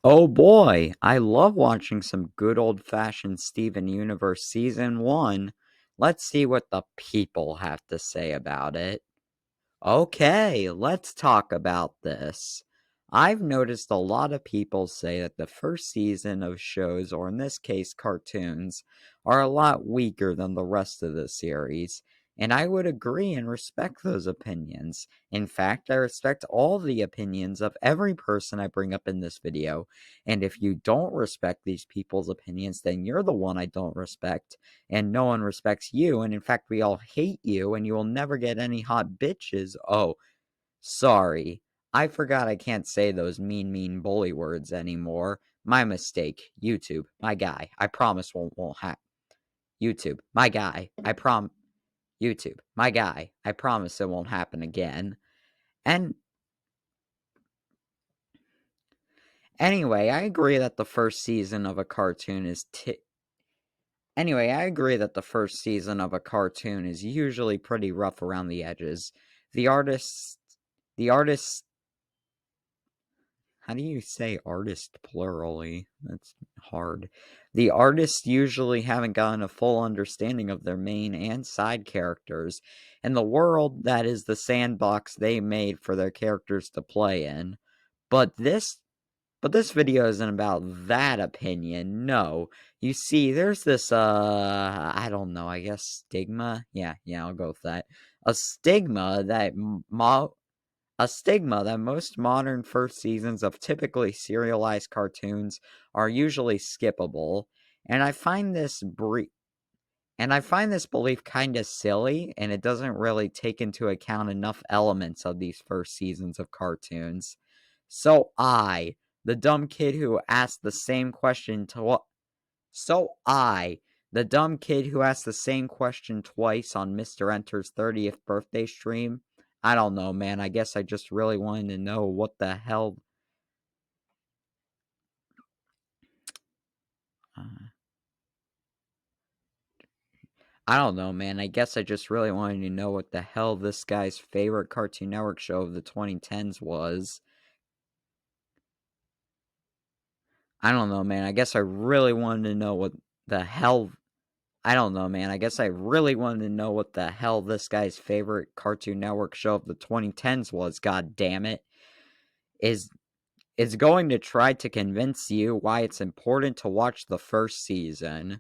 Oh boy, I love watching some good old-fashioned Steven Universe Season 1. Let's see what the people have to say about it. Okay, let's talk about this. I've noticed a lot of people say that the first season of shows, or in this case cartoons, are a lot weaker than the rest of the series, and I would agree and respect those opinions. In fact, I respect all the opinions of every person I bring up in this video, and if you don't respect these people's opinions, then you're the one I don't respect, and no one respects you, and in fact, we all hate you, and you will never get any hot bitches. Oh, sorry. I forgot I can't say those mean bully words anymore. My mistake. YouTube, my guy. I promise won't happen. YouTube, my guy. YouTube, my guy. I promise it won't happen again. And anyway, I agree that the first season of a cartoon is Anyway, I agree that the first season of a cartoon is usually pretty rough around the edges. The artists, the artists, how do you say artist plurally? That's hard. The artists usually haven't gotten a full understanding of their main and side characters, and the world that is the sandbox they made for their characters to play in. But this but this video isn't about that opinion, no. You see, there's this, I don't know, I guess stigma? Yeah, I'll go with that. A stigma that most modern first seasons of typically serialized cartoons are usually skippable, and I find this belief kinda silly, and it doesn't really take into account enough elements of these first seasons of cartoons. So the dumb kid who asked the same question to what? So the dumb kid who asked the same question twice on Mr. Enter's 30th birthday stream. I don't know, man. I guess I just really wanted to know what the hell. Uh, I don't know, man. I guess I just really wanted to know what the hell this guy's favorite Cartoon Network show of the 2010s was. I don't know, man. I guess I really wanted to know what the hell. I don't know, man. I guess I really wanted to know what the hell this guy's favorite Cartoon Network show of the 2010s was. God damn it. Is going to try to convince you why it's important to watch the first season.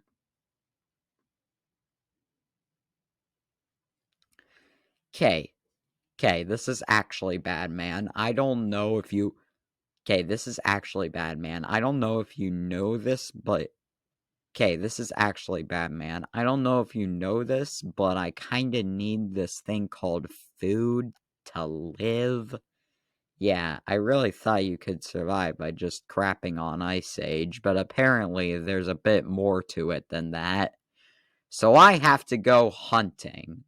Okay. Okay, this is actually bad, man. I don't know if you. Okay, this is actually bad, man. I don't know if you know this, but. Okay, this is actually bad, man. I don't know if you know this, but I kinda need this thing called food to live. Yeah, I really thought you could survive by just crapping on Ice Age, but apparently there's a bit more to it than that. So I have to go hunting.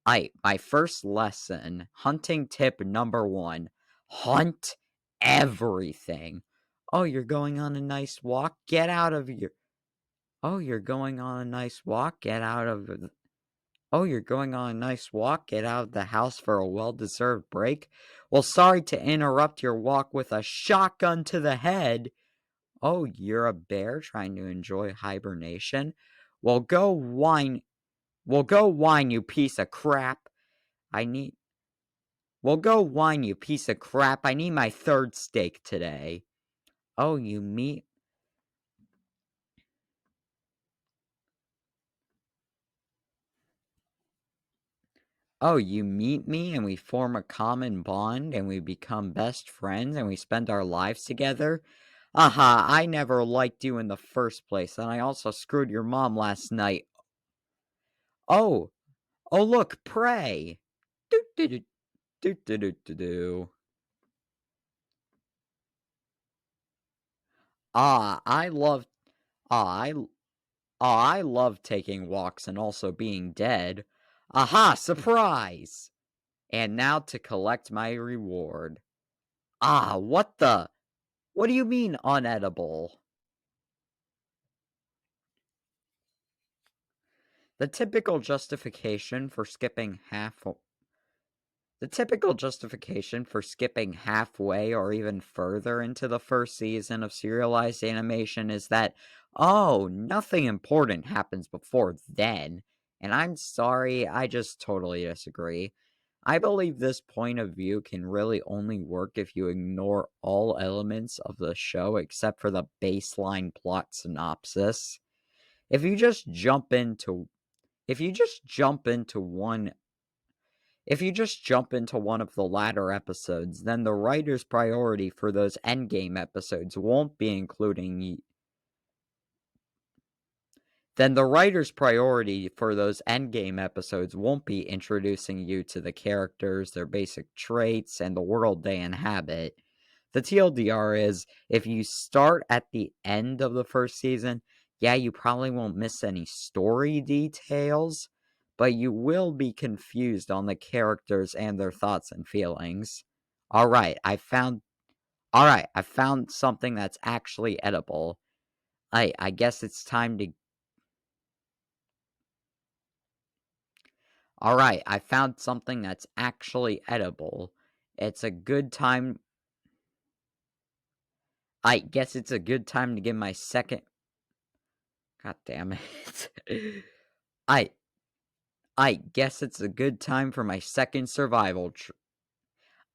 My first lesson, hunting tip number 1, hunt everything. Oh, you're going on a nice walk? Get out of your Oh, you're going on a nice walk? Get out of the Oh, you're going on a nice walk? Get out of the house for a well-deserved break? Well, sorry to interrupt your walk with a shotgun to the head. Oh, you're a bear trying to enjoy hibernation? Well, go whine. Well, go whine, you piece of crap. I need. Well, go whine, you piece of crap. I need my third steak today. Oh, you meat. Oh, you meet me and we form a common bond and we become best friends and we spend our lives together? Aha, I never liked you in the first place, and I also screwed your mom last night. Oh, oh look, pray. Do do do do do do do do. Ah, I love ah, I I love taking walks and also being dead. Aha, surprise! And now to collect my reward. Ah, what the? What do you mean unedible? The typical justification for skipping half The typical justification for skipping halfway or even further into the first season of serialized animation is that, oh, nothing important happens before then. And I'm sorry, I just totally disagree. I believe this point of view can really only work if you ignore all elements of the show except for the baseline plot synopsis. If you just jump into if you just jump into one if you just jump into one of the latter episodes, then the writer's priority for those endgame episodes won't be introducing you to the characters, their basic traits, and the world they inhabit. The TLDR is, if you start at the end of the first season, yeah, you probably won't miss any story details, but you will be confused on the characters and their thoughts and feelings. Alright, I found something that's actually edible. I guess it's time to... Alright, I found something that's actually edible. It's a good time... I guess it's a good time to give my second... God damn it. I I guess it's a good time for my second survival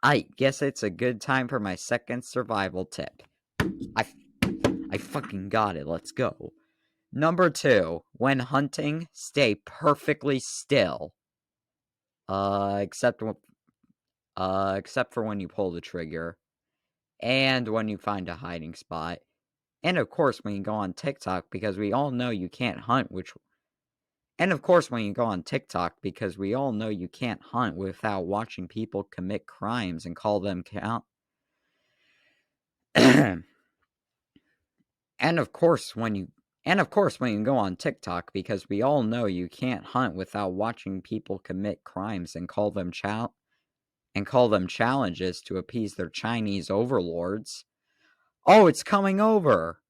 I guess it's a good time for my second survival tip. I I fucking got it. Let's go. Number 2, when hunting, stay perfectly still. Except except for when you pull the trigger and when you find a hiding spot. And of course when you go on TikTok because we all know you can't hunt without watching people commit crimes and call them and of course when you go on TikTok because we all know you can't hunt without watching people commit crimes and call them challenges to appease their Chinese overlords. Oh, it's coming over.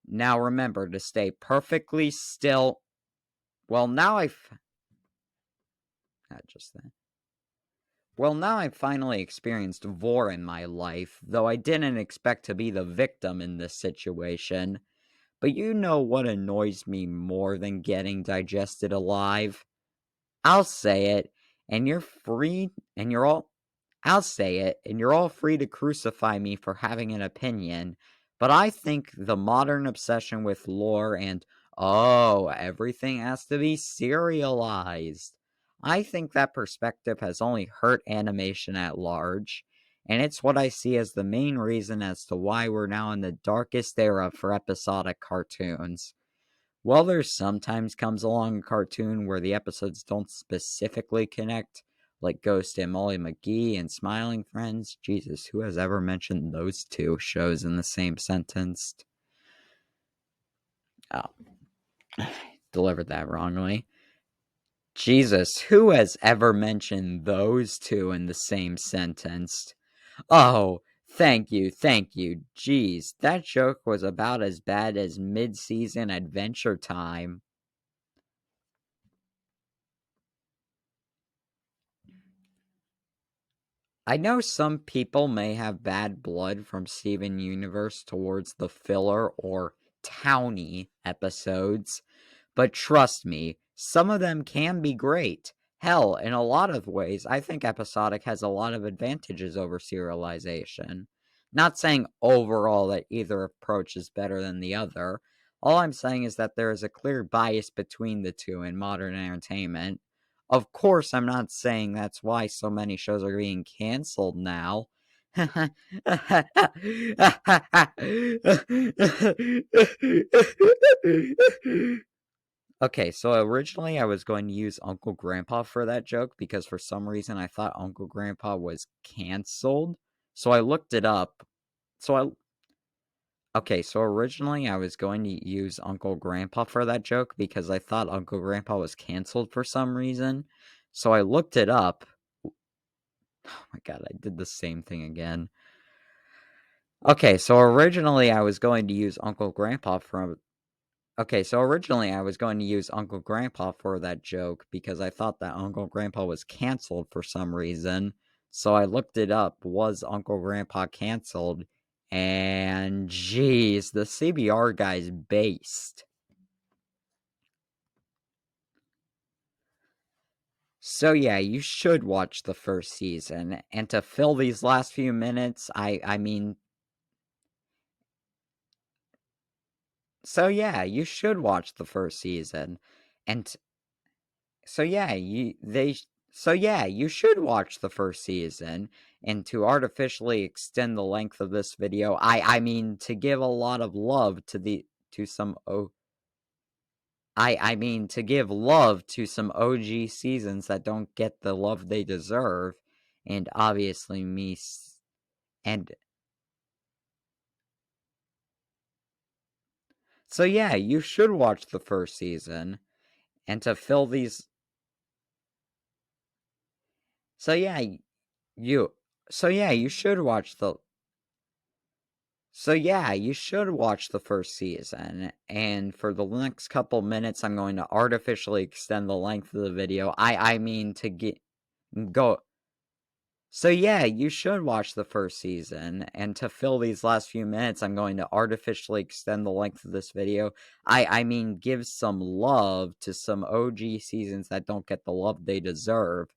Now remember to stay perfectly still. Well, now not just that. Well, now I've finally experienced vor in my life, though I didn't expect to be the victim in this situation. But you know what annoys me more than getting digested alive? I'll say it, and you're free, and you're all I'll say it, and you're all free to crucify me for having an opinion, but I think the modern obsession with lore and, oh, everything has to be serialized. I think that perspective has only hurt animation at large, and it's what I see as the main reason as to why we're now in the darkest era for episodic cartoons. While there sometimes comes along a cartoon where the episodes don't specifically connect, like Ghost and Molly McGee and Smiling Friends, Jesus, who has ever mentioned those two shows in the same sentence? Oh, delivered that wrongly. Jesus, who has ever mentioned those two in the same sentence? Oh, thank you. Jeez, that joke was about as bad as Mid-Season Adventure Time. I know some people may have bad blood from Steven Universe towards the filler or towny episodes, but trust me, some of them can be great. Hell, in a lot of ways, I think episodic has a lot of advantages over serialization. Not saying overall that either approach is better than the other. All I'm saying is that there is a clear bias between the two in modern entertainment. Of course, I'm not saying that's why so many shows are being canceled now. Okay, so originally I was going to use Uncle Grandpa for that joke because for some reason I thought Uncle Grandpa was canceled. So I looked it up. So originally I was going to use Uncle Grandpa for that joke because I thought Uncle Grandpa was canceled for some reason. So I looked it up. Oh my god, I did the same thing again. Okay, so originally I was going to use Uncle Grandpa for that joke because I thought that Uncle Grandpa was canceled for some reason. So I looked it up. Was Uncle Grandpa canceled? And geez, the CBR guy's based. So yeah, you should watch the first season. And to fill these last few minutes, I mean, so yeah, you should watch the first season. And so yeah, you should watch the first season. And to artificially extend the length of this video, I mean to give a lot of love to some I mean to give love to some OG seasons that don't get the love they deserve, and obviously and so yeah, you should watch the first season, and to fill these so yeah, you so yeah, you should watch the So yeah, you should watch the first season, and for the next couple minutes, I'm going to artificially extend the length of the video. I mean to go. So yeah, you should watch the first season, and to fill these last few minutes, I'm going to artificially extend the length of this video. I mean give some love to some OG seasons that don't get the love they deserve.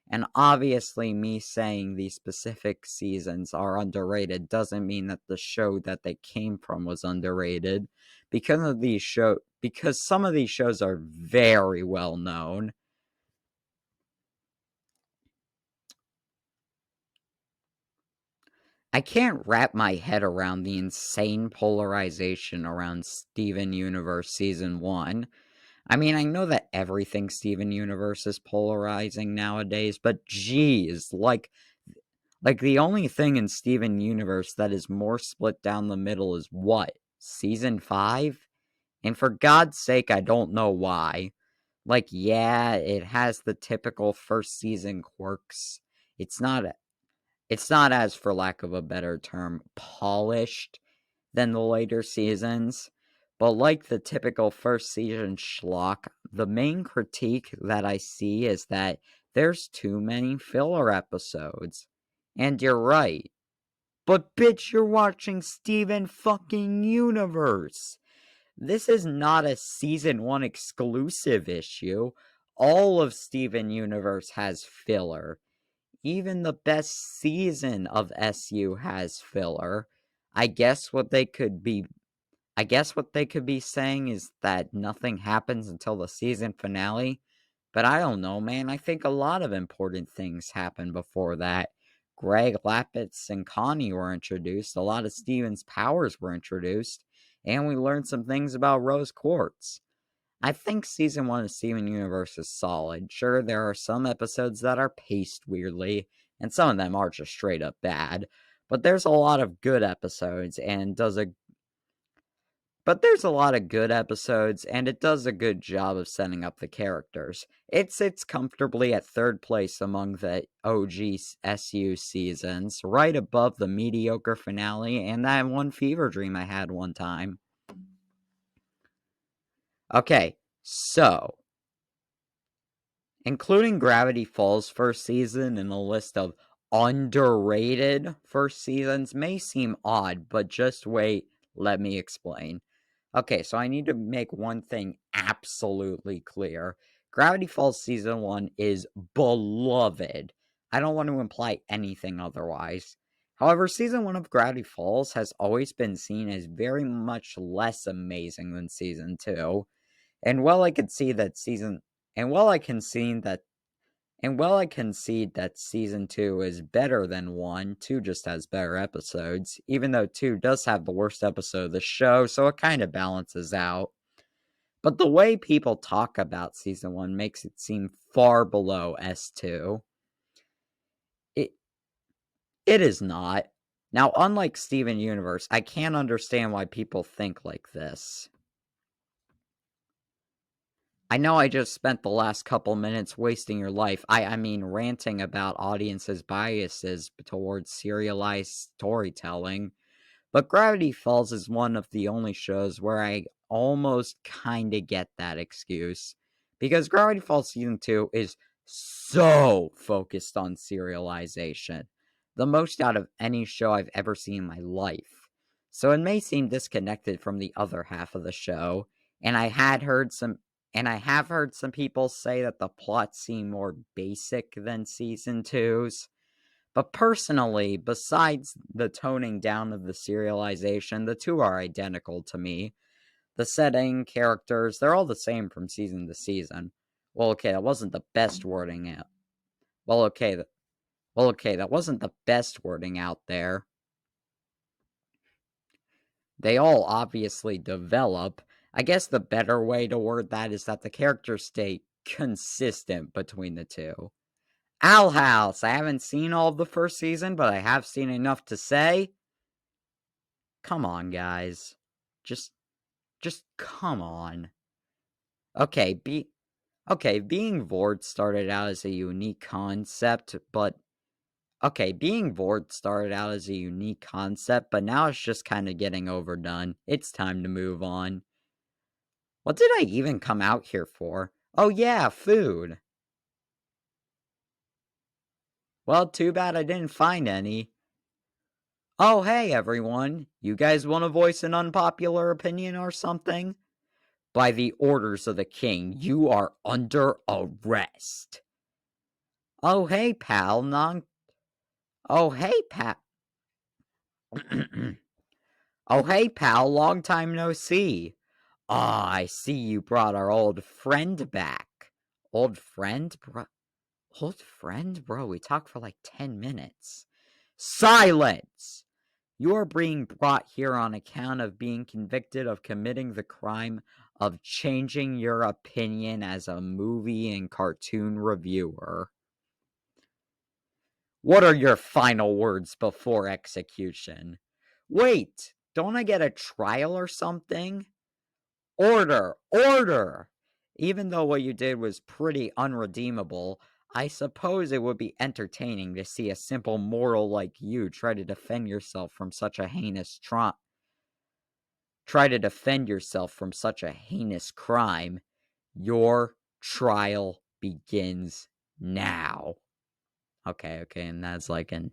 And obviously me saying these specific seasons are underrated doesn't mean that the show that they came from was underrated. Because some of these shows are very well known. I can't wrap my head around the insane polarization around Steven Universe Season 1. I mean, I know that everything Steven Universe is polarizing nowadays, but geez, like the only thing in Steven Universe that is more split down the middle is what? Season 5? And for God's sake, I don't know why. Like, yeah, it has the typical first season quirks. It's not it's not as, for lack of a better term, polished than the later seasons. But like the typical first season schlock, the main critique that I see is that there's too many filler episodes. And you're right. But bitch, you're watching Steven fucking Universe. This is not a season 1 exclusive issue. All of Steven Universe has filler. Even the best season of SU has filler. I guess what they could be saying is that nothing happens until the season finale. But I don't know, man. I think a lot of important things happen before that. Greg Lapitz and Connie were introduced. A lot of Steven's powers were introduced. And we learned some things about Rose Quartz. I think season 1 of Steven Universe is solid. Sure, there are some episodes that are paced weirdly, and some of them are just straight up bad. But there's a lot of good episodes, and it does a good job of setting up the characters. It sits comfortably at third place among the OG SU seasons, right above the mediocre finale and that one fever dream I had one time. Okay, so including Gravity Falls first season in a list of underrated first seasons may seem odd, but just wait, let me explain. Okay, so I need to make one thing absolutely clear. Gravity Falls Season 1 is beloved. I don't want to imply anything otherwise. However, Season 1 of Gravity Falls has always been seen as very much less amazing than Season 2. And while I can see that season and while I can see that and while I concede that season 2 is better than 1, 2 just has better episodes, even though 2 does have the worst episode of the show, so it kind of balances out. But the way people talk about season 1 makes it seem far below S2. It it is not. Now, unlike Steven Universe, I can't understand why people think like this. I know I just spent the last couple minutes wasting your life. I mean, ranting about audiences' biases towards serialized storytelling. But Gravity Falls is one of the only shows where I almost kinda get that excuse. Because Gravity Falls Season 2 is so focused on serialization, the most out of any show I've ever seen in my life. So it may seem disconnected from the other half of the show, and I have heard some people say that the plot seemed more basic than season 2's. But personally, besides the toning down of the serialization, the two are identical to me. The setting, characters, they're all the same from season to season. Well, okay, that wasn't the best wording out. That wasn't the best wording out there. They all obviously develop. I guess the better way to word that is that the characters stay consistent between the two. Owl House! I haven't seen all of the first season, but I have seen enough to say, come on, guys. Just come on. Okay, being Vord started out as a unique concept, but now it's just kind of getting overdone. It's time to move on. What did I even come out here for? Oh yeah, food. Well, too bad I didn't find any. Oh hey everyone, you guys want to voice an unpopular opinion or something? By the orders of the king, you are under arrest. Oh hey pal, Oh hey pal. Oh hey pal, long time no see. Ah, I see you brought our old friend back. Old friend, bro? Old friend? Bro, we talked for like 10 minutes. Silence! You are being brought here on account of being convicted of committing the crime of changing your opinion as a movie and cartoon reviewer. What are your final words before execution? Wait, don't I get a trial or something? Order! Order! Even though what you did was pretty unredeemable, I suppose it would be entertaining to see a simple mortal like you try to defend yourself from such a heinous crime. Your trial begins now. Okay, and that's like an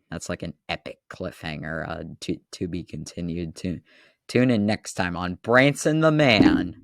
epic cliffhanger. To be continued. Tune in next time on Branson the Man.